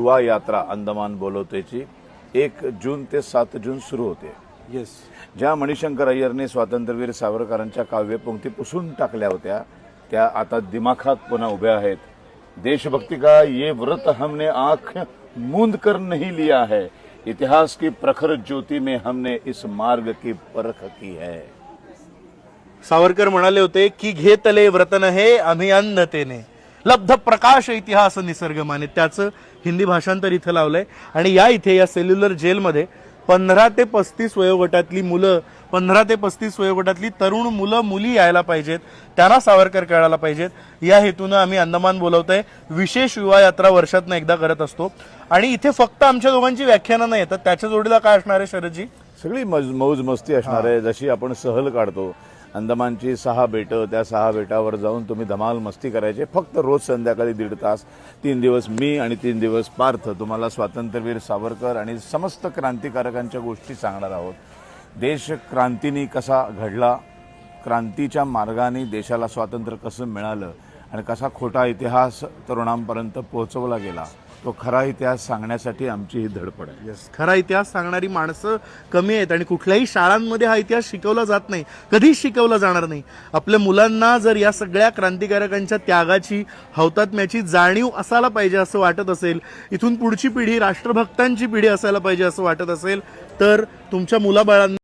युवा यात्रा अंदमान बोलवतेची 1 जून ते 7 जून सुरू होते। येस, ज्या मणिशंकर अय्यरने स्वातंत्र्यवीर सावरकरांच्या काव्यपंक्ती पुसून टाकल्या होत्या त्या आता दिमाखात पुन्हा उभ्या आहेत। देशभक्ति का ये व्रत हमने आंख मूंद कर नहीं लिया है, इतिहास की प्रखर ज्योति में हमने इस मार्ग की परख की है। सावरकर म्हणाले होते की घेतले व्रतन हे आम्ही अंधतेने लब्ध प्रकाश इतिहास निसर्ग माने। त्याचं हिंदी भाषांतर इथं लावलंय आणि या इथे या सेल्युलर जेलमध्ये 15 ते 35 वयोगटातली मुलं 15 ते 35 वयोगटातली तरुण मुलं मुली यायला पाहिजेत, त्यांना सावरकर कळायला पाहिजेत। या हेतून आम्ही अंदमान बोलवतोय। विशेष युवा यात्रा वर्षातून एकदा करत असतो आणि इथे फक्त आमच्या दोघांची व्याख्यानं नाही येतात, त्याच्या जोडीला काय असणार आहे शरदजी? सगळी मौज मस्ती असणार आहे। जशी आपण सहल काढतो अंदमानची 6 बेटं, त्या 6 बेटावर जाऊन तुम्ही धमाल मस्ती करायचे। फक्त रोज संध्याकाळी 1.5 तास 3 दिवस मी आणि 3 दिवस पार्थ तुम्हाला स्वातंत्र्यवीर सावरकर आणि समस्त क्रांतिकारकांच्या गोष्टी सांगणार आहोत। देश क्रांतीने कसा घडला, क्रांतीच्या मार्गाने देशाला स्वातंत्र्य कसं मिळालं आणि कसा खोटा इतिहास तरुणांपर्यंत पोहोचवला गेला, तो खरा इतिहास सांगण्यासाठी आमची ही धडपड आहे। यस, खरा इतिहास सांगणारी माणसं कमी आहेत आणि कुठल्याही शाळांमध्ये हा इतिहास शिकवला जात नाही, कधीच शिकवला जाणार नाही। आपल्या मुलांना जर या सगळ्या क्रांतिकारकांच्या त्यागाची हौतात्म्याची जाणीव असायला पाहिजे असं वाटत असेल, इथून पुढची पिढी राष्ट्रभक्तांची पिढी असायला पाहिजे असं वाटत असेल, तर तुमच्या मुलाबाळांना